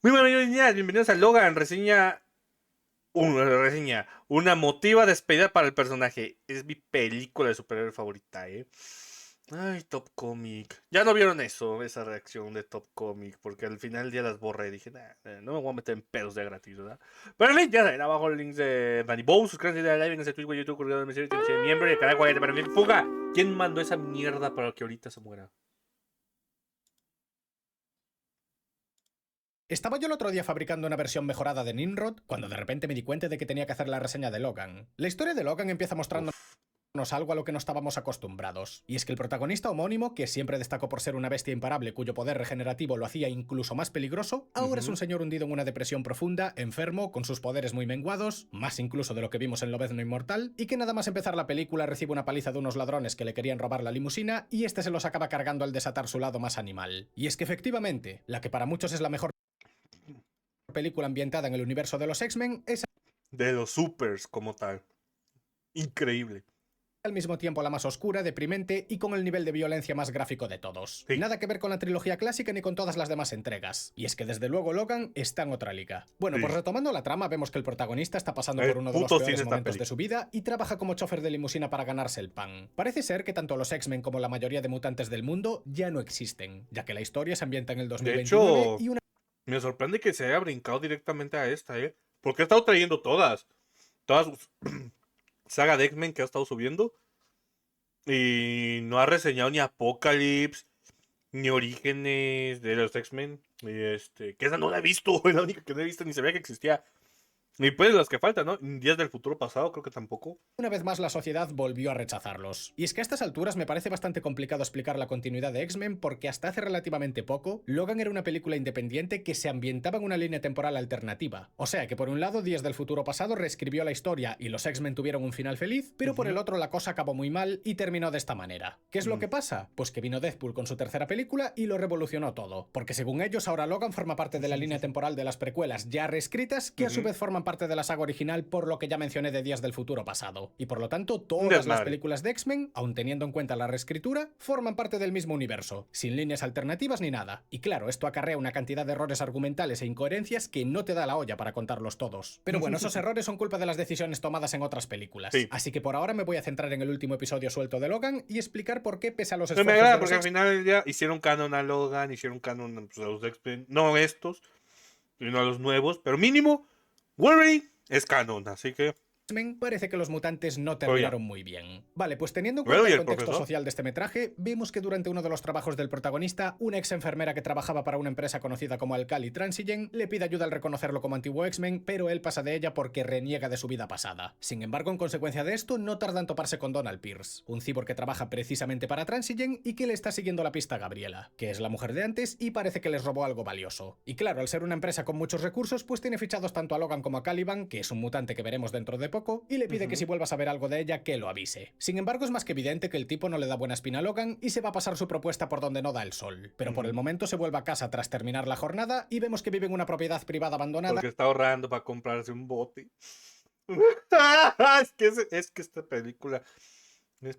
Muy buenas niñas, bienvenidos a Logan, una emotiva despedida para el personaje. Es mi película de superhéroe favorita, ¿eh? Ay, Top Comic. Ya no vieron esa reacción de Top Comic, porque al final del día las borré. Dije, no me voy a meter en pedos de gratis, ¿verdad? Pero el link ya saben, abajo el link de Danny Bow, suscríbanse a live en ese Twitch, YouTube, colgado de miembro y el canal Guayate, pero en fin, fuga. ¿Quién mandó esa mierda para que ahorita se muera? Estaba yo el otro día fabricando una versión mejorada de Nimrod cuando de repente me di cuenta de que tenía que hacer la reseña de Logan. La historia de Logan empieza mostrándonos algo a lo que no estábamos acostumbrados. Y es que el protagonista homónimo, que siempre destacó por ser una bestia imparable cuyo poder regenerativo lo hacía incluso más peligroso, ahora es un señor hundido en una depresión profunda, enfermo, con sus poderes muy menguados, más incluso de lo que vimos en Lobezno Inmortal, y que nada más empezar la película recibe una paliza de unos ladrones que le querían robar la limusina y este se los acaba cargando al desatar su lado más animal. Y es que efectivamente, la que para muchos es la mejor película ambientada en el universo de los X-Men es De los supers como tal. Increíble. al mismo tiempo la más oscura, deprimente y con el nivel de violencia más gráfico de todos. Sí. Nada que ver con la trilogía clásica ni con todas las demás entregas. Y es que desde luego Logan está en otra liga. Bueno, Sí. pues retomando la trama, vemos que el protagonista está pasando El por uno de los puto peores cine esta momentos peli. de su vida y trabaja como chofer de limusina para ganarse el pan. Parece ser que tanto los X-Men como la mayoría de mutantes del mundo ya no existen, ya que la historia se ambienta en el De 2029 hecho, y una me sorprende que se haya brincado directamente a esta, ¿eh? Porque ha estado trayendo todas. Todas sus saga de X-Men que ha estado subiendo. Y no ha reseñado ni Apocalypse, ni Orígenes de los X-Men. Que esa no la he visto, es la única que no he visto, ni sabía que existía. Y pues las que faltan, ¿no? Días del futuro pasado, creo que tampoco. Una vez más la sociedad volvió a rechazarlos. Y es que a estas alturas me parece bastante complicado explicar la continuidad de X-Men porque hasta hace relativamente poco, Logan era una película independiente que se ambientaba en una línea temporal alternativa. O sea que por un lado Días del futuro pasado reescribió la historia y los X-Men tuvieron un final feliz, pero por el otro la cosa acabó muy mal y terminó de esta manera. ¿Qué es lo que pasa? Pues que vino Deadpool con su tercera película y lo revolucionó todo. Porque según ellos ahora Logan forma parte de la línea temporal de las precuelas ya reescritas que a su vez forman parte de la saga original por lo que ya mencioné de Días del futuro pasado. Y por lo tanto, todas las películas de X-Men, aun teniendo en cuenta la reescritura, forman parte del mismo universo, sin líneas alternativas ni nada. Y claro, esto acarrea una cantidad de errores argumentales e incoherencias que no te da la olla para contarlos todos. Pero bueno, esos errores son culpa de las decisiones tomadas en otras películas. Sí. Así que por ahora me voy a centrar en el último episodio suelto de Logan y explicar por qué, pese a los No esfuerzos me agrada de los porque al final ya hicieron canon a Logan, hicieron canon pues, a los X-Men. No estos, sino a los nuevos. Pero mínimo, Wolverine es canon, así que... X-Men, parece que los mutantes no Pero ya. terminaron muy bien. Vale, pues teniendo en Bueno, cuenta ¿y el el contexto profesor? social de este metraje, vemos que durante uno de los trabajos del protagonista, una ex enfermera que trabajaba para una empresa conocida como Alkali Transigen le pide ayuda al reconocerlo como antiguo X-Men, pero él pasa de ella porque reniega de su vida pasada. Sin embargo, en consecuencia de esto, no tarda en toparse con Donald Pierce, un cyborg que trabaja precisamente para Transigen y que le está siguiendo la pista a Gabriela, que es la mujer de antes y parece que les robó algo valioso. Y claro, al ser una empresa con muchos recursos, pues tiene fichados tanto a Logan como a Caliban, que es un mutante que veremos dentro de poco, y le pide que si vuelva a saber algo de ella, que lo avise. Sin embargo, es más que evidente que el tipo no le da buena espina a Logan y se va a pasar su propuesta por donde no da el sol. Pero por el momento se vuelve a casa tras terminar la jornada y vemos que vive en una propiedad privada abandonada. Porque está ahorrando para comprarse un bote. es que esta película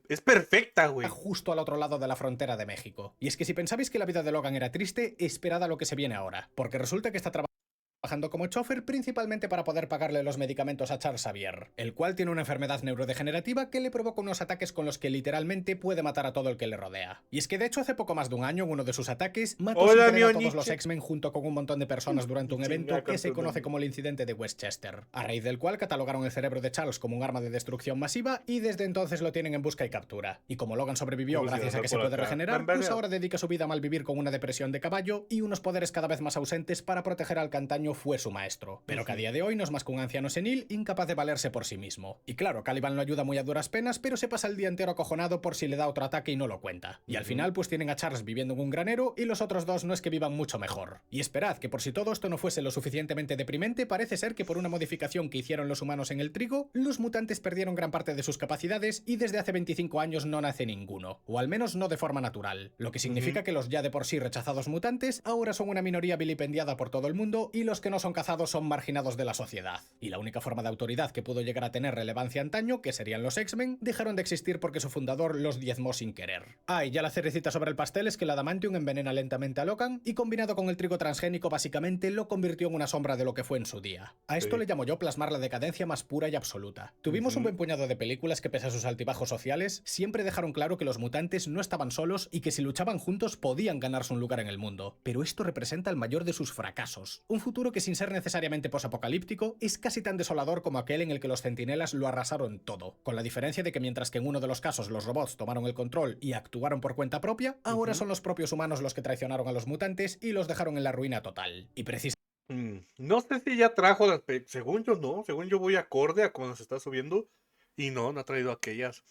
es perfecta, güey. Justo al otro lado de la frontera de México. Y es que si pensabais que la vida de Logan era triste, esperad a lo que se viene ahora, porque resulta que está trabajando como chofer principalmente para poder pagarle los medicamentos a Charles Xavier, el cual tiene una enfermedad neurodegenerativa que le provoca unos ataques con los que literalmente puede matar a todo el que le rodea. Y es que de hecho hace poco más de un año en uno de sus ataques mató sin querer a todos los X-Men junto con un montón de personas durante un evento que se conoce como el incidente de Westchester, a raíz del cual catalogaron el cerebro de Charles como un arma de destrucción masiva y desde entonces lo tienen en busca y captura. Y como Logan sobrevivió gracias a que se puede regenerar, pues ahora dedica su vida a malvivir con una depresión de caballo y unos poderes cada vez más ausentes para proteger al Cantaño fue su maestro, pero que a día de hoy no es más que un anciano senil incapaz de valerse por sí mismo. Y claro, Caliban lo ayuda muy a duras penas, pero se pasa el día entero acojonado por si le da otro ataque y no lo cuenta. Y al final pues tienen a Charles viviendo en un granero y los otros dos no es que vivan mucho mejor. Y esperad, que por si todo esto no fuese lo suficientemente deprimente, parece ser que por una modificación que hicieron los humanos en el trigo, los mutantes perdieron gran parte de sus capacidades y desde hace 25 años no nace ninguno, o al menos no de forma natural, lo que significa que los ya de por sí rechazados mutantes ahora son una minoría vilipendiada por todo el mundo y los que no son cazados son marginados de la sociedad. Y la única forma de autoridad que pudo llegar a tener relevancia antaño, que serían los X-Men, dejaron de existir porque su fundador los diezmó sin querer. Ah, y ya la cerecita sobre el pastel es que el adamantium envenena lentamente a Logan y combinado con el trigo transgénico básicamente lo convirtió en una sombra de lo que fue en su día. A esto le llamo yo plasmar la decadencia más pura y absoluta. Tuvimos un buen puñado de películas que pese a sus altibajos sociales, siempre dejaron claro que los mutantes no estaban solos y que si luchaban juntos podían ganarse un lugar en el mundo. Pero esto representa el mayor de sus fracasos. Un futuro que sin ser necesariamente posapocalíptico es casi tan desolador como aquel en el que los centinelas lo arrasaron todo. Con la diferencia de que mientras que en uno de los casos los robots tomaron el control y actuaron por cuenta propia, ahora son los propios humanos los que traicionaron a los mutantes y los dejaron en la ruina total. Y No sé si ya trajo las según yo no, según yo voy acorde a cuando se está subiendo y no ha traído aquellas.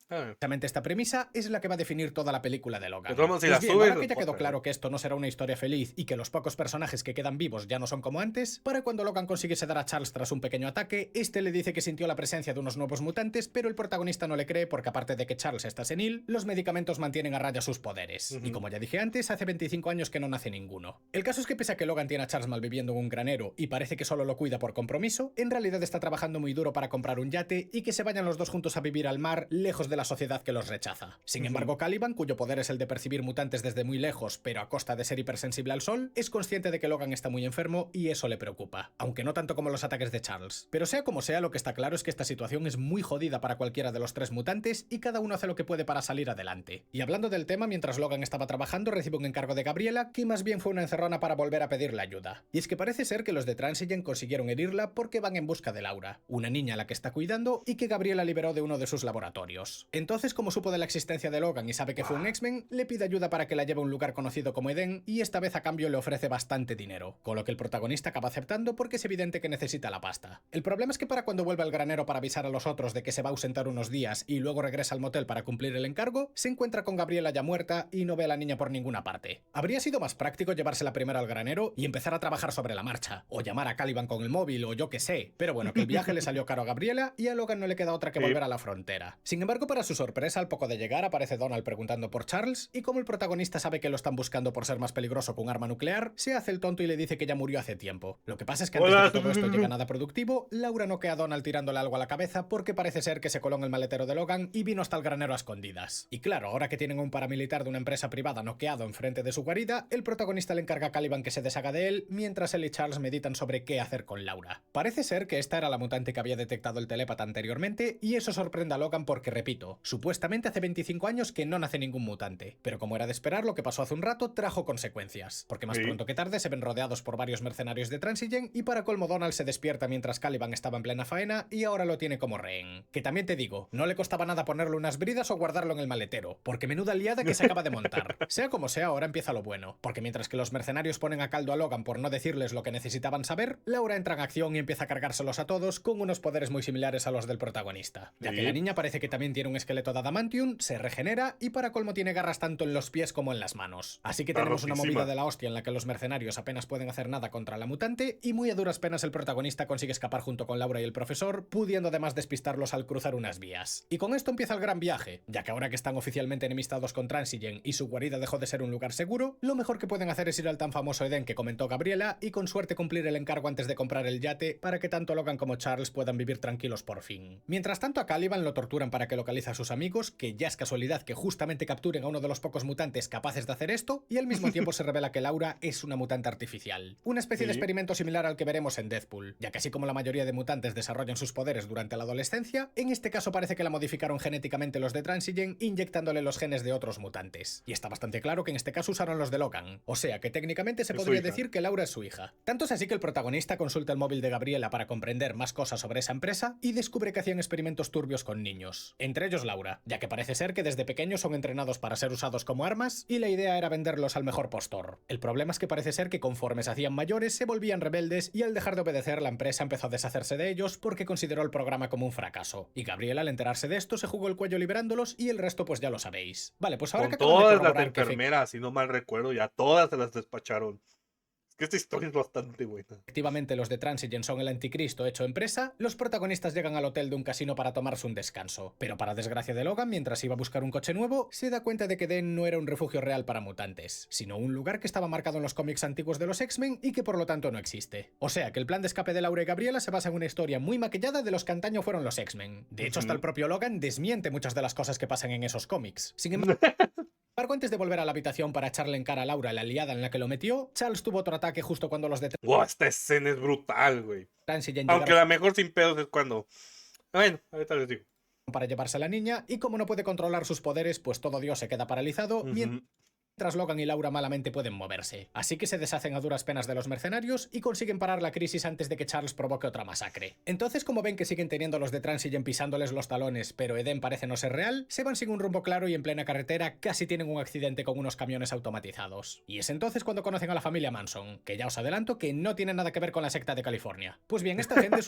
Precisamente esta premisa es la que va a definir toda la película de Logan. Pues si Pues bien, subes, ahora que ya quedó claro que esto no será una historia feliz y que los pocos personajes que quedan vivos ya no son como antes, para cuando Logan consigue sedar a Charles tras un pequeño ataque, este le dice que sintió la presencia de unos nuevos mutantes, pero el protagonista no le cree porque aparte de que Charles está senil, los medicamentos mantienen a raya sus poderes. Y como ya dije antes, hace 25 años que no nace ninguno. El caso es que pese a que Logan tiene a Charles malviviendo en un granero y parece que solo lo cuida por compromiso, en realidad está trabajando muy duro para comprar un yate y que se vayan los dos juntos a vivir al mar, lejos de la sociedad que los rechaza. Sin embargo, Caliban, cuyo poder es el de percibir mutantes desde muy lejos, pero a costa de ser hipersensible al sol, es consciente de que Logan está muy enfermo y eso le preocupa, aunque no tanto como los ataques de Charles. Pero sea como sea, lo que está claro es que esta situación es muy jodida para cualquiera de los tres mutantes y cada uno hace lo que puede para salir adelante. Y hablando del tema, mientras Logan estaba trabajando, recibe un encargo de Gabriela, que más bien fue una encerrona para volver a pedirle ayuda. Y es que parece ser que los de Transigen consiguieron herirla porque van en busca de Laura, una niña a la que está cuidando y que Gabriela liberó de uno de sus laboratorios. Entonces, como supo de la existencia de Logan y sabe que fue un X-Men, le pide ayuda para que la lleve a un lugar conocido como Eden y esta vez a cambio le ofrece bastante dinero, con lo que el protagonista acaba aceptando porque es evidente que necesita la pasta. El problema es que para cuando vuelve al granero para avisar a los otros de que se va a ausentar unos días y luego regresa al motel para cumplir el encargo, se encuentra con Gabriela ya muerta y no ve a la niña por ninguna parte. Habría sido más práctico llevársela primero al granero y empezar a trabajar sobre la marcha, o llamar a Caliban con el móvil o yo que sé, pero bueno, que el viaje le salió caro a Gabriela y a Logan no le queda otra que volver a la frontera. Sin embargo, para su sorpresa, al poco de llegar aparece Donald preguntando por Charles y como el protagonista sabe que lo están buscando por ser más peligroso que un arma nuclear, se hace el tonto y le dice que ya murió hace tiempo. Lo que pasa es que antes de que todo esto llegue a nada productivo, Laura noquea a Donald tirándole algo a la cabeza porque parece ser que se coló en el maletero de Logan y vino hasta el granero a escondidas. Y claro, ahora que tienen un paramilitar de una empresa privada noqueado enfrente de su guarida, el protagonista le encarga a Caliban que se deshaga de él mientras él y Charles meditan sobre qué hacer con Laura. Parece ser que esta era la mutante que había detectado el telépata anteriormente y eso sorprende a Logan porque, repito, supuestamente hace 25 años que no nace ningún mutante, pero como era de esperar, lo que pasó hace un rato trajo consecuencias, porque más pronto que tarde se ven rodeados por varios mercenarios de Transigen y para colmo Donald se despierta mientras Caliban estaba en plena faena y ahora lo tiene como rehén. Que también te digo, no le costaba nada ponerle unas bridas o guardarlo en el maletero, porque menuda liada que se acaba de montar. Sea como sea, ahora empieza lo bueno, porque mientras que los mercenarios ponen a caldo a Logan por no decirles lo que necesitaban saber, Laura entra en acción y empieza a cargárselos a todos con unos poderes muy similares a los del protagonista, ya que la niña parece que también tiene un esqueleto de adamantium, se regenera y para colmo tiene garras tanto en los pies como en las manos. Así que tenemos una movida de la hostia en la que los mercenarios apenas pueden hacer nada contra la mutante y muy a duras penas el protagonista consigue escapar junto con Laura y el profesor, pudiendo además despistarlos al cruzar unas vías. Y con esto empieza el gran viaje, ya que ahora que están oficialmente enemistados con Transigen y su guarida dejó de ser un lugar seguro, lo mejor que pueden hacer es ir al tan famoso Eden que comentó Gabriela y con suerte cumplir el encargo antes de comprar el yate para que tanto Logan como Charles puedan vivir tranquilos por fin. Mientras tanto a Caliban lo torturan para que localice a sus amigos, que ya es casualidad que justamente capturen a uno de los pocos mutantes capaces de hacer esto, y al mismo tiempo se revela que Laura es una mutante artificial. Una especie de experimento similar al que veremos en Deadpool, ya que así como la mayoría de mutantes desarrollan sus poderes durante la adolescencia, en este caso parece que la modificaron genéticamente los de Transigen inyectándole los genes de otros mutantes. Y está bastante claro que en este caso usaron los de Logan, o sea que técnicamente se podría decir que Laura es su hija. Tanto es así que el protagonista consulta el móvil de Gabriela para comprender más cosas sobre esa empresa y descubre que hacían experimentos turbios con niños, entre ellos Laura, ya que parece ser que desde pequeños son entrenados para ser usados como armas y la idea era venderlos al mejor postor. El problema es que parece ser que conforme se hacían mayores se volvían rebeldes y al dejar de obedecer la empresa empezó a deshacerse de ellos porque consideró el programa como un fracaso. Y Gabriela al enterarse de esto se jugó el cuello liberándolos y el resto pues ya lo sabéis. Vale, pues ahora con que todas las enfermeras, si no mal recuerdo, ya todas se las despacharon. que esta historia es bastante buena. Efectivamente, los de Transigen son el anticristo hecho empresa, los protagonistas llegan al hotel de un casino para tomarse un descanso. Pero para desgracia de Logan, mientras iba a buscar un coche nuevo, se da cuenta de que Den no era un refugio real para mutantes, sino un lugar que estaba marcado en los cómics antiguos de los X-Men y que por lo tanto no existe. O sea que el plan de escape de Laura y Gabriela se basa en una historia muy maquillada de los que antaño fueron los X-Men. De hecho, hasta el propio Logan desmiente muchas de las cosas que pasan en esos cómics. Sin embargo, antes de volver a la habitación para echarle en cara a Laura la liada en la que lo metió, Charles tuvo otro ataque justo cuando los de Wow, esta escena es brutal, güey. Transigen Aunque llegaron la mejor sin pedos es cuando... Bueno, ahorita les digo. para llevarse a la niña, y como no puede controlar sus poderes, pues todo Dios se queda paralizado, mientras Logan y Laura malamente pueden moverse. Así que se deshacen a duras penas de los mercenarios y consiguen parar la crisis antes de que Charles provoque otra masacre. Entonces, como ven que siguen teniendo los de Transigen pisándoles los talones, pero Eden parece no ser real, se van sin un rumbo claro y en plena carretera casi tienen un accidente con unos camiones automatizados. Y es entonces cuando conocen a la familia Manson, que ya os adelanto que no tiene nada que ver con la secta de California. Pues bien, esta gente es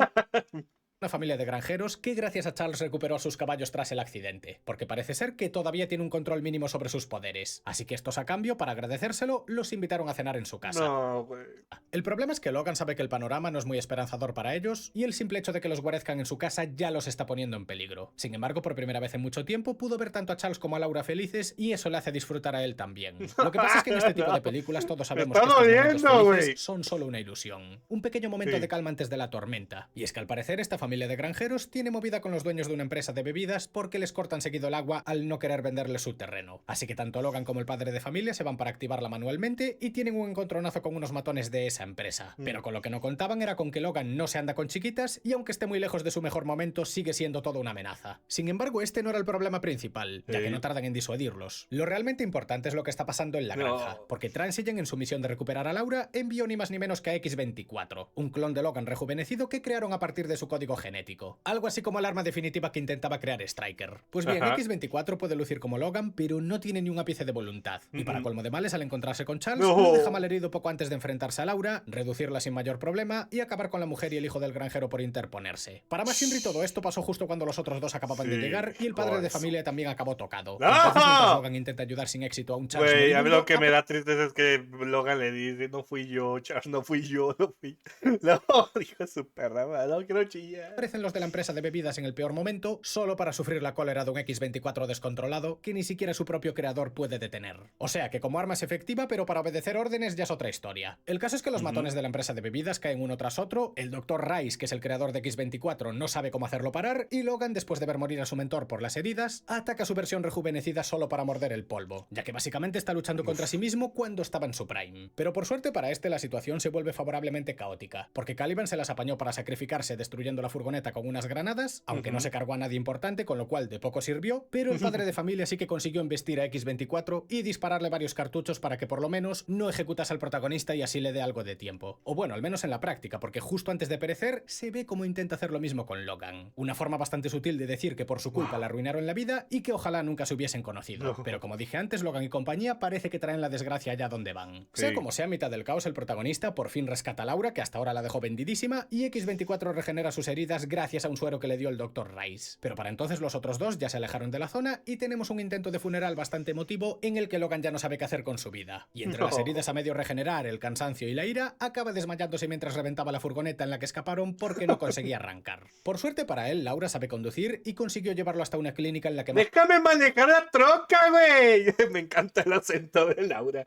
una familia de granjeros que gracias a Charles recuperó a sus caballos tras el accidente, porque parece ser que todavía tiene un control mínimo sobre sus poderes. Así que estos a cambio, para agradecérselo, los invitaron a cenar en su casa. No, güey. El problema es que Logan sabe que el panorama no es muy esperanzador para ellos, y el simple hecho de que los guarezcan en su casa ya los está poniendo en peligro. Sin embargo, por primera vez en mucho tiempo, pudo ver tanto a Charles como a Laura felices, y eso le hace disfrutar a él también. Lo que pasa es que en este tipo de películas todos sabemos que estos momentos felices son solo una ilusión. Un pequeño momento de calma antes de la tormenta. Y es que al parecer esta familia de granjeros tiene movida con los dueños de una empresa de bebidas porque les cortan seguido el agua al no querer venderles su terreno. Así que tanto Logan como el padre de familia se van para activarla manualmente y tienen un encontronazo con unos matones de esa empresa. Pero con lo que no contaban era con que Logan no se anda con chiquitas y aunque esté muy lejos de su mejor momento sigue siendo toda una amenaza. Sin embargo, este no era el problema principal, ya que no tardan en disuadirlos. Lo realmente importante es lo que está pasando en la granja, porque Transigen en su misión de recuperar a Laura envió ni más ni menos que a X-24, un clon de Logan rejuvenecido que crearon a partir de su código genético. Algo así como el arma definitiva que intentaba crear Stryker. Pues bien, X-24 puede lucir como Logan, pero no tiene ni un ápice de voluntad. Y para colmo de males, al encontrarse con Charles, lo deja malherido poco antes de enfrentarse a Laura, reducirla sin mayor problema y acabar con la mujer y el hijo del granjero por interponerse. Para más Inri, todo esto pasó justo cuando los otros dos acababan de llegar y el padre de familia también acabó tocado. Entonces, mientras Logan intenta ayudar sin éxito a un Charles... Güey, a mí lo que me da tristeza es que Logan le dice, no fui yo, Charles, no fui yo, no fui... No, dijo su perra, no quiero chillar. Aparecen los de la empresa de bebidas en el peor momento, solo para sufrir la cólera de un X-24 descontrolado que ni siquiera su propio creador puede detener. O sea que como arma es efectiva, pero para obedecer órdenes ya es otra historia. El caso es que los matones de la empresa de bebidas caen uno tras otro, el Dr. Rice, que es el creador de X-24, no sabe cómo hacerlo parar, y Logan, después de ver morir a su mentor por las heridas, ataca su versión rejuvenecida solo para morder el polvo, ya que básicamente está luchando contra sí mismo cuando estaba en su prime. Pero por suerte para este la situación se vuelve favorablemente caótica, porque Caliban se las apañó para sacrificarse destruyendo la furgoneta con unas granadas, aunque no se cargó a nadie importante, con lo cual de poco sirvió, pero el padre de familia sí que consiguió embestir a X-24 y dispararle varios cartuchos para que por lo menos no ejecutase al protagonista y así le dé algo de tiempo. O bueno, al menos en la práctica, porque justo antes de perecer se ve cómo intenta hacer lo mismo con Logan. Una forma bastante sutil de decir que por su culpa le arruinaron la vida y que ojalá nunca se hubiesen conocido. Pero como dije antes, Logan y compañía parece que traen la desgracia allá donde van. Sea como sea, a mitad del caos el protagonista por fin rescata a Laura, que hasta ahora la dejó vendidísima, y X-24 regenera sus heridas gracias a un suero que le dio el Dr. Rice. Pero para entonces los otros dos ya se alejaron de la zona y tenemos un intento de funeral bastante emotivo en el que Logan ya no sabe qué hacer con su vida. Y entre las heridas a medio regenerar, el cansancio y la ira, acaba desmayándose mientras reventaba la furgoneta en la que escaparon porque no conseguía arrancar. Por suerte para él, Laura sabe conducir y consiguió llevarlo hasta una clínica en la que... ¡Déjame manejar la troca, güey! Me encanta el acento de Laura.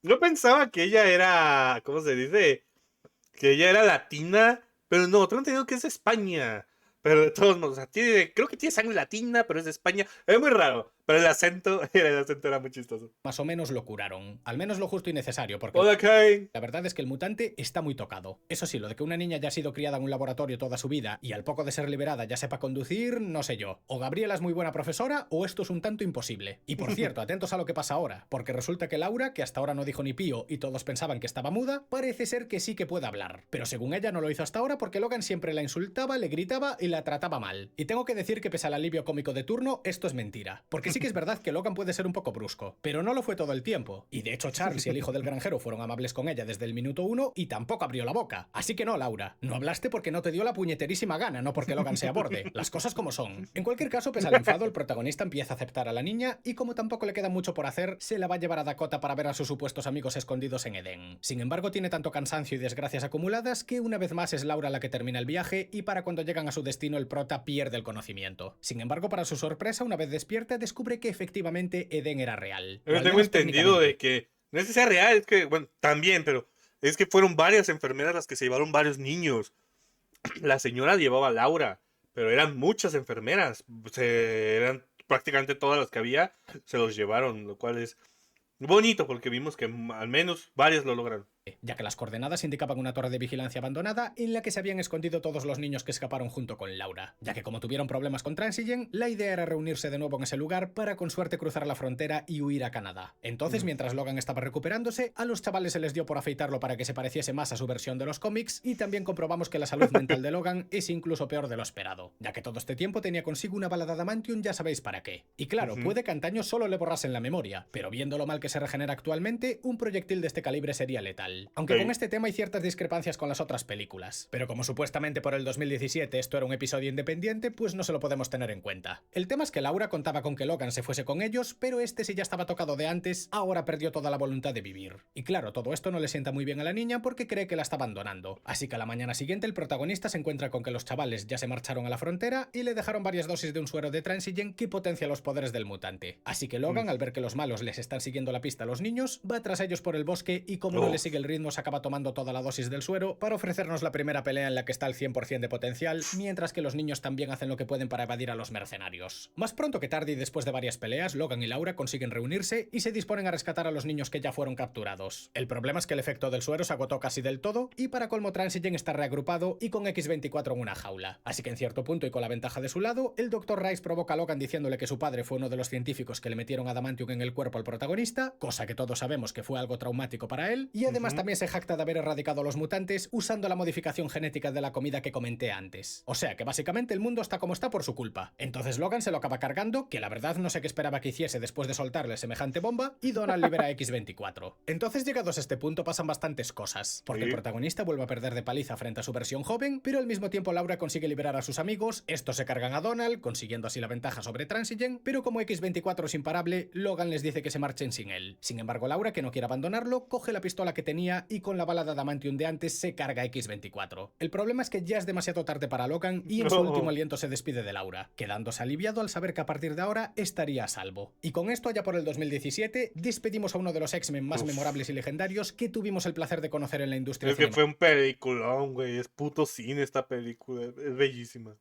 Yo pensaba que ella era... ¿Cómo se dice? Que ella era latina, pero no, tengo entendido que es de España. Pero de todos modos, o sea, creo que tiene sangre latina, pero es de España. Es muy raro. Pero el acento era muy chistoso. Más o menos lo curaron. Al menos lo justo y necesario, porque Hola, Kai. la verdad es que el mutante está muy tocado. Eso sí, lo de que una niña ya ha sido criada en un laboratorio toda su vida y al poco de ser liberada ya sepa conducir, no sé yo. O Gabriela es muy buena profesora o esto es un tanto imposible. Y por cierto, atentos a lo que pasa ahora, porque resulta que Laura, que hasta ahora no dijo ni pío y todos pensaban que estaba muda, parece ser que sí que puede hablar. Pero según ella no lo hizo hasta ahora porque Logan siempre la insultaba, le gritaba y la trataba mal. Y tengo que decir que pese al alivio cómico de turno, esto es mentira. Porque sí que es verdad que Logan puede ser un poco brusco, pero no lo fue todo el tiempo. Y de hecho Charles y el hijo del granjero fueron amables con ella desde el minuto 1 y tampoco abrió la boca. Así que no, Laura, no hablaste porque no te dio la puñeterísima gana, no porque Logan se aborde. Las cosas como son. En cualquier caso, pese al enfado, el protagonista empieza a aceptar a la niña y como tampoco le queda mucho por hacer, se la va a llevar a Dakota para ver a sus supuestos amigos escondidos en Edén. Sin embargo, tiene tanto cansancio y desgracias acumuladas que una vez más es Laura la que termina el viaje y para cuando llegan a su destino el prota pierde el conocimiento. Sin embargo, para su sorpresa, una vez despierta, descubre que efectivamente Edén era real. Pero tengo entendido de que no es que sea real, es que, bueno, también, pero es que fueron varias enfermeras las que se llevaron varios niños. La señora llevaba a Laura, pero eran muchas enfermeras. Eran prácticamente todas las que había, se los llevaron, lo cual es bonito porque vimos que al menos varias lo lograron. Ya que las coordenadas indicaban una torre de vigilancia abandonada en la que se habían escondido todos los niños que escaparon junto con Laura. Ya que como tuvieron problemas con Transigen, la idea era reunirse de nuevo en ese lugar para con suerte cruzar la frontera y huir a Canadá. Entonces, mientras Logan estaba recuperándose, a los chavales se les dio por afeitarlo para que se pareciese más a su versión de los cómics y también comprobamos que la salud mental de Logan es incluso peor de lo esperado, ya que todo este tiempo tenía consigo una bala de adamantium ya sabéis para qué. Y claro, puede que antaño solo le borrasen la memoria, pero viendo lo mal que se regenera actualmente, un proyectil de este calibre sería letal. Aunque con este tema hay ciertas discrepancias con las otras películas. Pero como supuestamente por el 2017 esto era un episodio independiente, pues no se lo podemos tener en cuenta. El tema es que Laura contaba con que Logan se fuese con ellos, pero este, si ya estaba tocado de antes, ahora perdió toda la voluntad de vivir. Y claro, todo esto no le sienta muy bien a la niña porque cree que la está abandonando. Así que a la mañana siguiente el protagonista se encuentra con que los chavales ya se marcharon a la frontera y le dejaron varias dosis de un suero de Transigen que potencia los poderes del mutante. Así que Logan, al ver que los malos les están siguiendo la pista a los niños, va tras ellos por el bosque y como no le sigue el ritmo se acaba tomando toda la dosis del suero para ofrecernos la primera pelea en la que está al 100% de potencial, mientras que los niños también hacen lo que pueden para evadir a los mercenarios. Más pronto que tarde y después de varias peleas, Logan y Laura consiguen reunirse y se disponen a rescatar a los niños que ya fueron capturados. El problema es que el efecto del suero se agotó casi del todo y para colmo Transigen está reagrupado y con X-24 en una jaula. Así que en cierto punto y con la ventaja de su lado, el Dr. Rice provoca a Logan diciéndole que su padre fue uno de los científicos que le metieron adamantium en el cuerpo al protagonista, cosa que todos sabemos que fue algo traumático para él, y además también se jacta de haber erradicado a los mutantes usando la modificación genética de la comida que comenté antes. O sea que básicamente el mundo está como está por su culpa. Entonces Logan se lo acaba cargando, que la verdad no sé qué esperaba que hiciese después de soltarle semejante bomba, y Donald libera a X-24. Entonces llegados a este punto pasan bastantes cosas, porque el protagonista vuelve a perder de paliza frente a su versión joven, pero al mismo tiempo Laura consigue liberar a sus amigos, estos se cargan a Donald, consiguiendo así la ventaja sobre Transigen, pero como X-24 es imparable, Logan les dice que se marchen sin él. Sin embargo, Laura, que no quiere abandonarlo, coge la pistola que tenía y con la bala de adamantium de antes se carga X-24. El problema es que ya es demasiado tarde para Logan y en su último aliento se despide de Laura, quedándose aliviado al saber que a partir de ahora estaría a salvo. Y con esto, allá por el 2017, despedimos a uno de los X-Men más memorables y legendarios que tuvimos el placer de conocer en la industria cinematográfica. Es que fue un peliculón, güey. Es puto cine esta película. Es bellísima.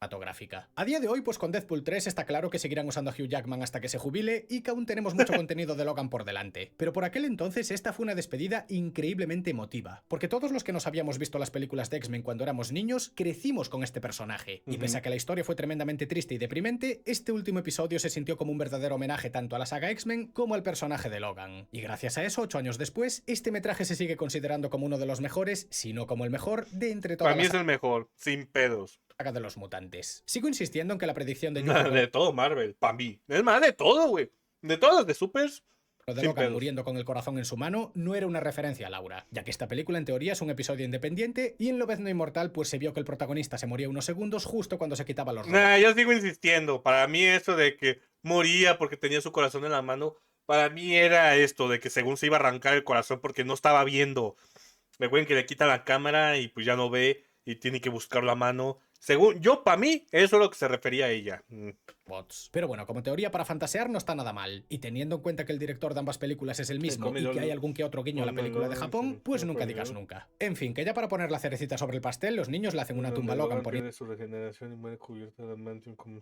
A día de hoy, pues con Deadpool 3 está claro que seguirán usando a Hugh Jackman hasta que se jubile y que aún tenemos mucho contenido de Logan por delante. Pero por aquel entonces esta fue una despedida increíblemente emotiva, porque todos los que nos habíamos visto las películas de X-Men cuando éramos niños, crecimos con este personaje. Y pese a que la historia fue tremendamente triste y deprimente, este último episodio se sintió como un verdadero homenaje tanto a la saga X-Men como al personaje de Logan. Y gracias a eso, 8 años después, este metraje se sigue considerando como uno de los mejores, si no como el mejor, de entre todas. Para mí es el mejor, sin pedos. De los mutantes. Sigo insistiendo en que la predicción de de todo Marvel, para mí. Es más, de todo, güey. De todos, de supers. De Logan muriendo con el corazón en su mano no era una referencia a Laura, ya que esta película en teoría es un episodio independiente y en Lobezno Inmortal pues se vio que el protagonista se moría unos segundos justo cuando se quitaba los robots. Yo sigo insistiendo, para mí eso de que moría porque tenía su corazón en la mano, para mí era esto de que según se iba a arrancar el corazón porque no estaba viendo. Me acuerdan que le quita la cámara y pues ya no ve y tiene que buscar la mano. Según yo, para mí, eso es lo que se refería a ella. Bots. Pero bueno, como teoría para fantasear no está nada mal. Y teniendo en cuenta que el director de ambas películas es el mismo y que hay algún que otro guiño a la película de Japón, pues nunca digas nunca. En fin, que ya para poner la cerecita sobre el pastel, los niños le hacen una tumba a Logan poniendo su regeneración y muere cubierta de adamantium como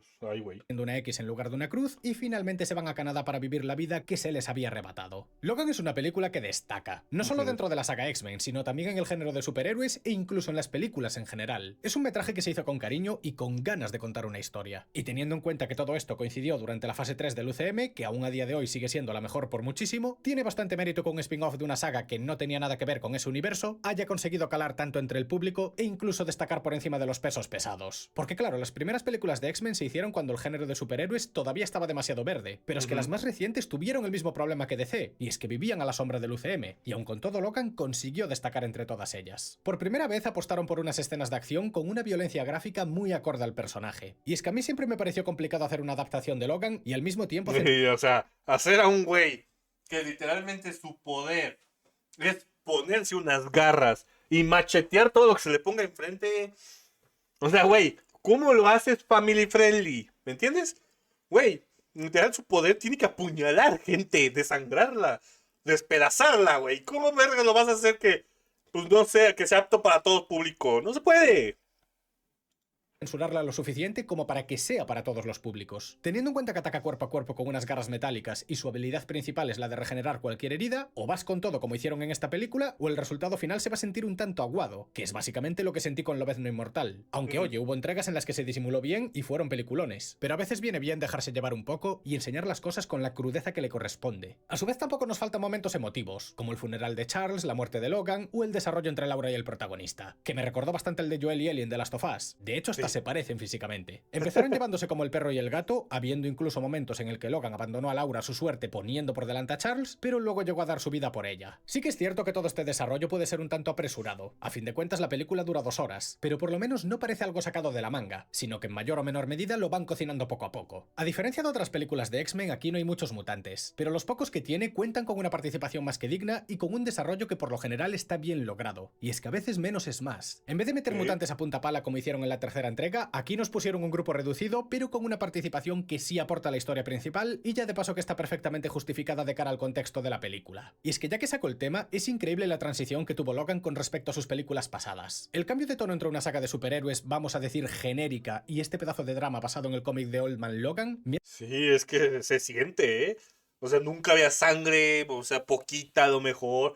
una X en lugar de una cruz y finalmente se van a Canadá para vivir la vida que se les había arrebatado. Logan es una película que destaca, no solo dentro de la saga X-Men, sino también en el género de superhéroes e incluso en las películas en general. Es un metraje que se hizo con cariño y con ganas de contar una historia. Y teniendo en cuenta que que todo esto coincidió durante la fase 3 del UCM, que aún a día de hoy sigue siendo la mejor por muchísimo, tiene bastante mérito que un spin-off de una saga que no tenía nada que ver con ese universo haya conseguido calar tanto entre el público e incluso destacar por encima de los pesos pesados. Porque claro, las primeras películas de X-Men se hicieron cuando el género de superhéroes todavía estaba demasiado verde, pero es que las más recientes tuvieron el mismo problema que DC, y es que vivían a la sombra del UCM, y aun con todo Logan consiguió destacar entre todas ellas. Por primera vez apostaron por unas escenas de acción con una violencia gráfica muy acorde al personaje. Y es que a mí siempre me pareció complicado hacer una adaptación de Logan y al mismo tiempo Sí, o sea, hacer a un güey que literalmente su poder es ponerse unas garras y machetear todo lo que se le ponga enfrente. O sea, güey, ¿cómo lo haces family friendly? ¿Me entiendes? Güey, literal su poder tiene que apuñalar gente, desangrarla, despedazarla, güey. ¿Cómo verga lo vas a hacer que, pues no sea, que sea apto para todo público? No se puede. censurarla lo suficiente como para que sea para todos los públicos. Teniendo en cuenta que ataca cuerpo a cuerpo con unas garras metálicas y su habilidad principal es la de regenerar cualquier herida, o vas con todo como hicieron en esta película, o el resultado final se va a sentir un tanto aguado, que es básicamente lo que sentí con Lobezno Inmortal. Aunque oye, hubo entregas en las que se disimuló bien y fueron peliculones, pero a veces viene bien dejarse llevar un poco y enseñar las cosas con la crudeza que le corresponde. A su vez tampoco nos faltan momentos emotivos, como el funeral de Charles, la muerte de Logan o el desarrollo entre Laura y el protagonista, que me recordó bastante el de Joel y Ellie en The Last of Us. De hecho, hasta se parecen físicamente. Empezaron llevándose como el perro y el gato, habiendo incluso momentos en el que Logan abandonó a Laura a su suerte poniendo por delante a Charles, pero luego llegó a dar su vida por ella. Sí que es cierto que todo este desarrollo puede ser un tanto apresurado. A fin de cuentas, la película dura 2 horas, pero por lo menos no parece algo sacado de la manga, sino que en mayor o menor medida lo van cocinando poco a poco. A diferencia de otras películas de X-Men, aquí no hay muchos mutantes, pero los pocos que tiene cuentan con una participación más que digna y con un desarrollo que por lo general está bien logrado. Y es que a veces menos es más. En vez de meter mutantes a punta pala como hicieron en la tercera entrega, aquí nos pusieron un grupo reducido, pero con una participación que sí aporta a la historia principal y ya de paso que está perfectamente justificada de cara al contexto de la película. Y es que ya que saco el tema, es increíble la transición que tuvo Logan con respecto a sus películas pasadas. El cambio de tono entre una saga de superhéroes, vamos a decir genérica, y este pedazo de drama basado en el cómic de Old Man Logan... Sí, es que se siente, ¿eh? O sea, nunca había sangre, o sea, poquita a lo mejor.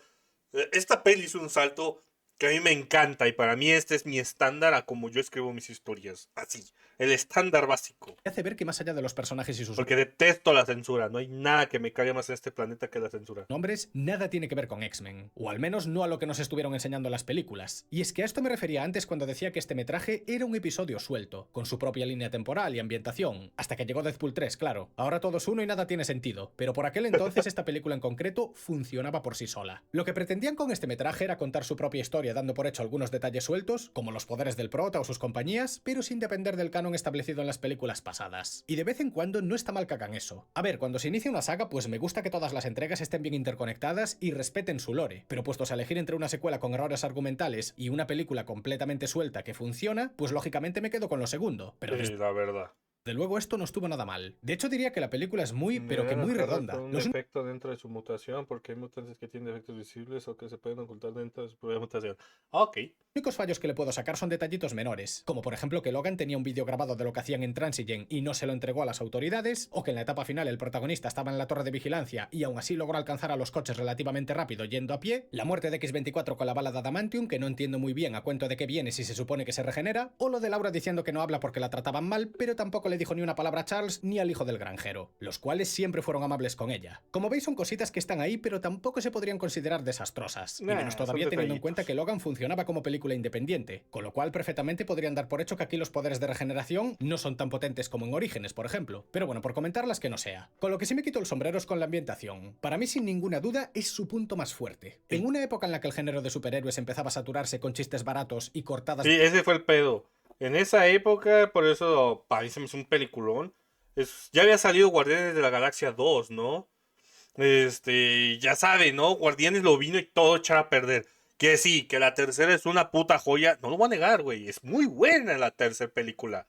Esta peli es un salto que a mí me encanta y para mí este es mi estándar a como yo escribo mis historias. Así, el estándar básico. hace ver que más allá de los personajes y sus Porque detesto la censura, no hay nada que me caiga más en este planeta que la censura. nombres, nada tiene que ver con X-Men, o al menos no a lo que nos estuvieron enseñando las películas. Y es que a esto me refería antes cuando decía que este metraje era un episodio suelto, con su propia línea temporal y ambientación, hasta que llegó Deadpool 3, claro. Ahora todo es uno y nada tiene sentido, pero por aquel entonces esta película en concreto funcionaba por sí sola. Lo que pretendían con este metraje era contar su propia historia dando por hecho algunos detalles sueltos, como los poderes del prota o sus compañías, pero sin depender del canon establecido en las películas pasadas. Y de vez en cuando no está mal que hagan eso. A ver, cuando se inicia una saga, pues me gusta que todas las entregas estén bien interconectadas y respeten su lore, pero puestos a elegir entre una secuela con errores argumentales y una película completamente suelta que funciona, pues lógicamente me quedo con lo segundo. Pero Sí, la verdad. de luego esto no estuvo nada mal. De hecho diría que la película es muy, pero que muy redonda. Un efecto dentro de su mutación, porque hay mutantes que tienen efectos visibles o que se pueden ocultar dentro de su propia mutación. Ok. Los únicos fallos que le puedo sacar son detallitos menores, como por ejemplo que Logan tenía un vídeo grabado de lo que hacían en Transigen y no se lo entregó a las autoridades, o que en la etapa final el protagonista estaba en la torre de vigilancia y aún así logró alcanzar a los coches relativamente rápido yendo a pie, la muerte de X-24 con la bala de Adamantium, que no entiendo muy bien a cuento de qué viene si se supone que se regenera, o lo de Laura diciendo que no habla porque la trataban mal, pero tampoco le dijo ni una palabra a Charles ni al hijo del granjero, los cuales siempre fueron amables con ella. Como veis son cositas que están ahí, pero tampoco se podrían considerar desastrosas, y menos todavía teniendo en cuenta que Logan funcionaba como película independiente, con lo cual perfectamente podrían dar por hecho que aquí los poderes de regeneración no son tan potentes como en Orígenes, por ejemplo. Pero bueno, por comentarlas que no sea. Con lo que sí me quito el sombrero es con la ambientación. Para mí, sin ninguna duda, es su punto más fuerte. En una época en la que el género de superhéroes empezaba a saturarse con chistes baratos y cortadas... Sí, ese fue el pedo. En esa época, por eso para mí se me hizo un peliculón. Ya había salido Guardianes de la Galaxia 2, ¿no? Ya sabe, ¿no? Guardianes lo vino y todo echar a perder. Que sí, que la tercera es una puta joya. No lo voy a negar, güey. Es muy buena la tercera película.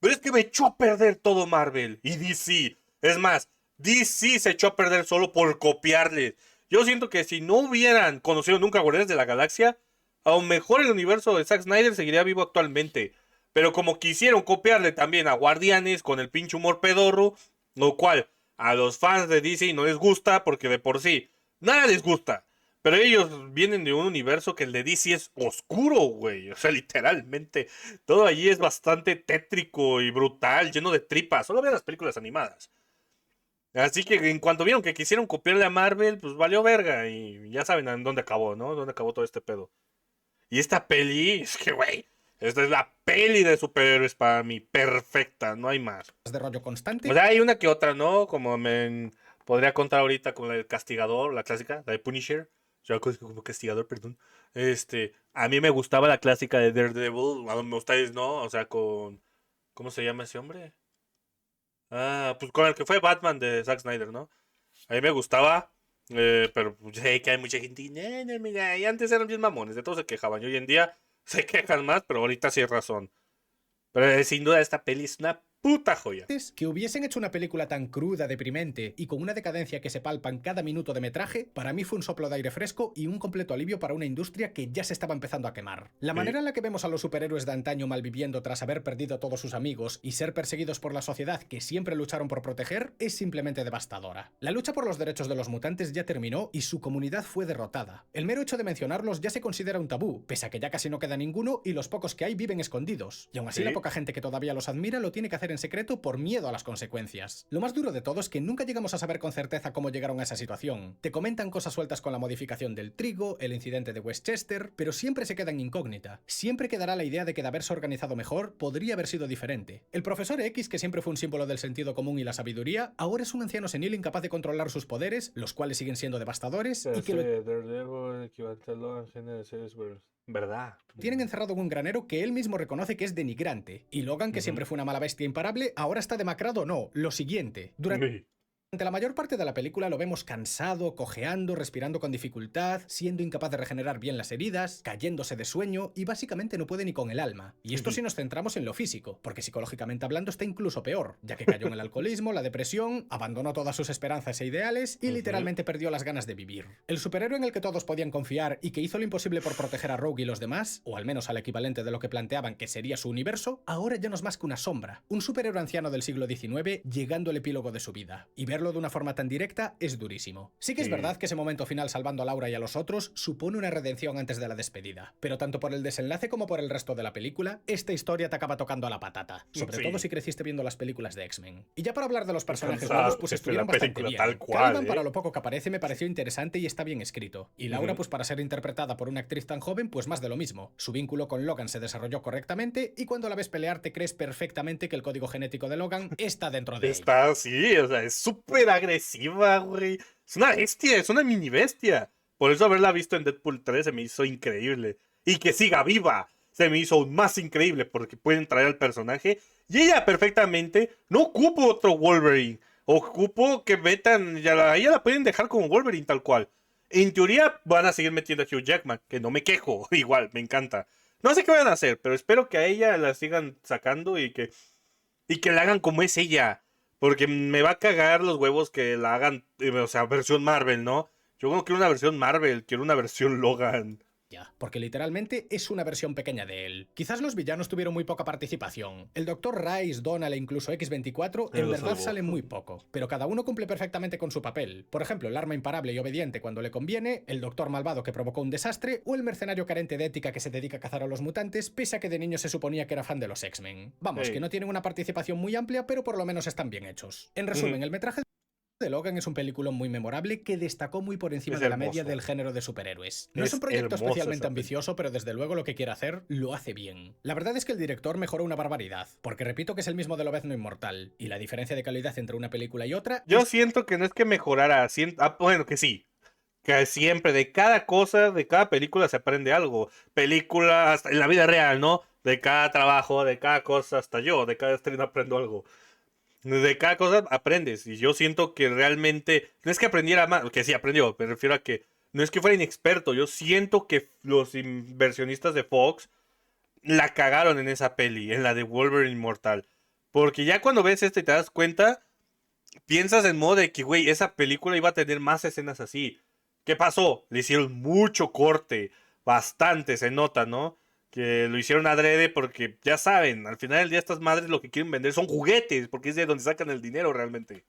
Pero es que me echó a perder todo Marvel. Y DC. Es más, DC se echó a perder solo por copiarle. Yo siento que si no hubieran conocido nunca Guardianes de la Galaxia, a lo mejor el universo de Zack Snyder seguiría vivo actualmente. Pero como quisieron copiarle también a Guardianes con el pinche humor pedorro, lo cual a los fans de DC no les gusta porque de por sí nada les gusta. Pero ellos vienen de un universo que el de DC es oscuro, güey. O sea, literalmente. Todo allí es bastante tétrico y brutal, lleno de tripas. Solo vean las películas animadas. Así que en cuanto vieron que quisieron copiarle a Marvel, pues valió verga. Y ya saben en dónde acabó, ¿no? Dónde acabó todo este pedo. Y esta peli, es que, güey, esta es la peli de superhéroes para mí. Perfecta, no hay más. de rollo constante. O sea, hay una que otra, ¿no? Como me podría contar ahorita con el Castigador, la clásica, la de Punisher. Yo como Castigador, perdón. A mí me gustaba la clásica de Daredevil, a ustedes no, o sea, con... ¿Cómo se llama ese hombre? Ah, pues con el que fue Batman de Zack Snyder, ¿no? A mí me gustaba, pero pues, sé que hay mucha gente, no, mira, y antes eran bien mamones, de todos se quejaban, y hoy en día se quejan más, pero ahorita sí hay razón. Pero sin duda esta peli es una puta joya. Que hubiesen hecho una película tan cruda, deprimente y con una decadencia que se palpa en cada minuto de metraje, para mí fue un soplo de aire fresco y un completo alivio para una industria que ya se estaba empezando a quemar. La manera en la que vemos a los superhéroes de antaño malviviendo tras haber perdido a todos sus amigos y ser perseguidos por la sociedad que siempre lucharon por proteger es simplemente devastadora. La lucha por los derechos de los mutantes ya terminó y su comunidad fue derrotada. El mero hecho de mencionarlos ya se considera un tabú, pese a que ya casi no queda ninguno y los pocos que hay viven escondidos. Y aún así la poca gente que todavía los admira lo tiene que hacer en secreto por miedo a las consecuencias. Lo más duro de todo es que nunca llegamos a saber con certeza cómo llegaron a esa situación. Te comentan cosas sueltas con la modificación del trigo, el incidente de Westchester, pero siempre se queda en incógnita. Siempre quedará la idea de que de haberse organizado mejor, podría haber sido diferente. El profesor X, que siempre fue un símbolo del sentido común y la sabiduría, ahora es un anciano senil incapaz de controlar sus poderes, los cuales siguen siendo devastadores, y que ¿Verdad? tienen encerrado en un granero que él mismo reconoce que es denigrante. Y Logan, que siempre fue una mala bestia imparable, ahora está demacrado. No, lo siguiente. Durante la mayor parte de la película lo vemos cansado, cojeando, respirando con dificultad, siendo incapaz de regenerar bien las heridas, cayéndose de sueño y básicamente no puede ni con el alma. Y esto si nos centramos en lo físico, porque psicológicamente hablando está incluso peor, ya que cayó en el alcoholismo, la depresión, abandonó todas sus esperanzas e ideales y literalmente perdió las ganas de vivir. El superhéroe en el que todos podían confiar y que hizo lo imposible por proteger a Rogue y los demás, o al menos al equivalente de lo que planteaban que sería su universo, ahora ya no es más que una sombra. Un superhéroe anciano del siglo XIX llegando al epílogo de su vida. Y verlo de una forma tan directa es durísimo. Sí que es verdad que ese momento final salvando a Laura y a los otros supone una redención antes de la despedida, pero tanto por el desenlace como por el resto de la película, esta historia te acaba tocando a la patata, sobre todo si creciste viendo las películas de X-Men. Y ya para hablar de los personajes nuevos, pues estuvieron bastante bien. Caliban, para lo poco que aparece, me pareció interesante y está bien escrito. Y Laura, pues para ser interpretada por una actriz tan joven, pues más de lo mismo. Su vínculo con Logan se desarrolló correctamente y cuando la ves pelear te crees perfectamente que el código genético de Logan está dentro de ella. Está así, o sea, es súper agresiva, güey. Es una bestia, es una mini bestia. Por eso haberla visto en Deadpool 3 se me hizo increíble. Y que siga viva se me hizo aún más increíble porque pueden traer al personaje. Y ella perfectamente no ocupo otro Wolverine. Ocupo que metan, ella la pueden dejar como Wolverine tal cual. En teoría van a seguir metiendo a Hugh Jackman, que no me quejo, igual, me encanta. No sé qué van a hacer, pero espero que a ella la sigan sacando y que la hagan como es ella. Porque me va a cagar los huevos que la hagan, o sea, versión Marvel, ¿no? Yo no quiero una versión Marvel, quiero una versión Logan. Porque literalmente es una versión pequeña de él. Quizás los villanos tuvieron muy poca participación. El Dr. Rice, Donald e incluso X-24 en verdad salen muy poco, pero cada uno cumple perfectamente con su papel. Por ejemplo, el arma imparable y obediente cuando le conviene, el doctor malvado que provocó un desastre o el mercenario carente de ética que se dedica a cazar a los mutantes pese a que de niño se suponía que era fan de los X-Men. Vamos, que no tienen una participación muy amplia, pero por lo menos están bien hechos. En resumen, el metraje de Logan es un película muy memorable que destacó muy por encima de la media del género de superhéroes. No es un proyecto especialmente ambicioso, pero desde luego lo que quiere hacer lo hace bien. La verdad es que el director mejoró una barbaridad, porque repito que es el mismo de Lobezno Inmortal, y la diferencia de calidad entre una película y otra... Yo siento que no es que mejorara, bueno, que sí. Que siempre, de cada cosa, de cada película se aprende algo. Película, hasta en la vida real, ¿no? De cada trabajo, de cada cosa, hasta yo, de cada estreno aprendo algo. De cada cosa aprendes. Y yo siento que realmente. No es que aprendiera más. Que sí aprendió. Me refiero a que. No es que fuera inexperto. Yo siento que los inversionistas de Fox la cagaron en esa peli. En la de Wolverine Inmortal. Porque ya cuando ves esto y te das cuenta. Piensas en modo de que, güey, esa película iba a tener más escenas así. ¿Qué pasó? Le hicieron mucho corte. Bastante, se nota, ¿no? Que lo hicieron adrede porque, ya saben, al final del día estas madres lo que quieren vender son juguetes, porque es de donde sacan el dinero realmente.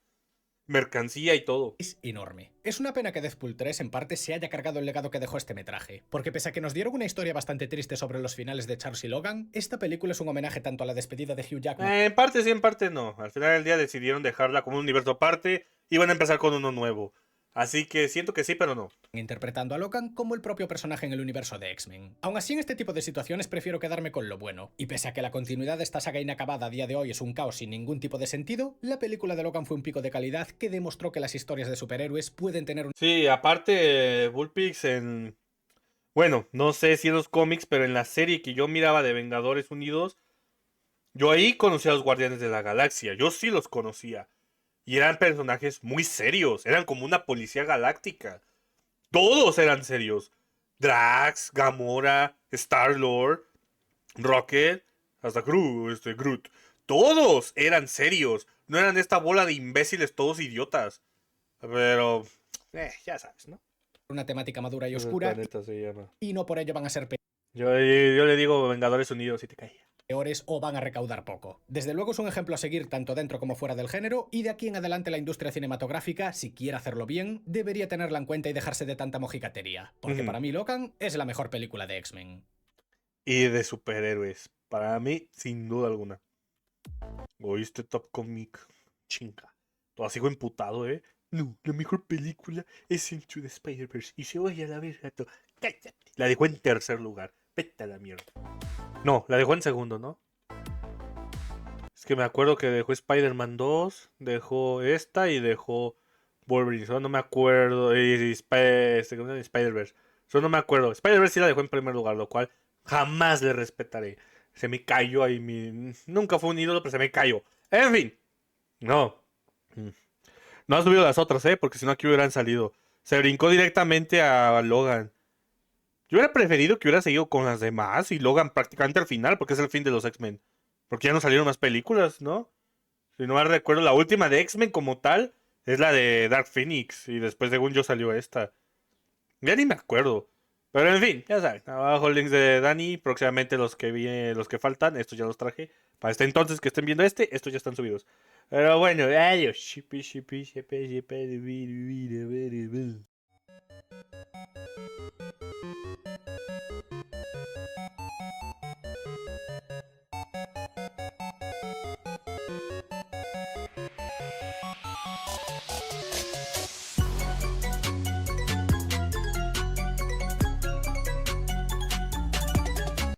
mercancía y todo. Es enorme. Es una pena que Deadpool 3 en parte se haya cargado el legado que dejó este metraje, porque pese a que nos dieron una historia bastante triste sobre los finales de Charles y Logan, esta película es un homenaje tanto a la despedida de Hugh Jackman En parte sí, en parte no. Al final del día decidieron dejarla como un universo aparte y van a empezar con uno nuevo. Así que siento que sí, pero no. interpretando a Logan como el propio personaje en el universo de X-Men. Aún así, en este tipo de situaciones prefiero quedarme con lo bueno, y pese a que la continuidad de esta saga inacabada a día de hoy es un caos sin ningún tipo de sentido, la película de Logan fue un pico de calidad que demostró que las historias de superhéroes pueden tener un... Sí, aparte, Bullpix en... Bueno, no sé si en los cómics, pero en la serie que yo miraba de Vengadores Unidos, yo ahí conocí a los Guardianes de la Galaxia. Yo sí los conocía. Y eran personajes muy serios. Eran como una policía galáctica. Todos eran serios. Drax, Gamora, Star-Lord, Rocket, hasta Groot. Todos eran serios. No eran esta bola de imbéciles todos idiotas. Pero, ya sabes, ¿no? una temática madura y El oscura, planeta se llama. y no por ello van a ser Yo le digo Vengadores Unidos y te cae. peores o van a recaudar poco. Desde luego es un ejemplo a seguir tanto dentro como fuera del género, y de aquí en adelante la industria cinematográfica, si quiere hacerlo bien, debería tenerla en cuenta y dejarse de tanta mojigatería, porque para mí Logan es la mejor película de X-Men. Y de superhéroes. Para mí, sin duda alguna. ¿Oíste Top Comic? Chinga. Todo sigo emputado, ¿eh? No, la mejor película es Into the Spider-Verse. Y se vaya a la verga, gato. Cállate. La dejó en tercer lugar. Vete a la mierda. No, la dejó en segundo, ¿no? Es que me acuerdo que dejó Spider-Man 2, dejó esta y dejó Wolverine. Solo no me acuerdo. Y Spider-Verse. Solo no me acuerdo. Spider-Verse sí la dejó en primer lugar, lo cual jamás le respetaré. Se me cayó ahí mi... Nunca fue un ídolo, pero se me cayó. En fin. No. No has subido las otras, ¿eh? Porque si no aquí hubieran salido. Se brincó directamente a Logan. Yo hubiera preferido que hubiera seguido con las demás y Logan prácticamente al final, porque es el fin de los X-Men. Porque ya no salieron más películas, ¿no? Si no mal recuerdo, la última de X-Men como tal es la de Dark Phoenix. Y después, según yo, salió esta. Ya ni me acuerdo. Pero en fin, ya saben. Abajo links de Dani. Próximamente los que faltan. Estos ya los traje. Para este entonces que estén viendo este, estos ya están subidos. Pero bueno, adiós. Shippy, shippy, shippy, shippy,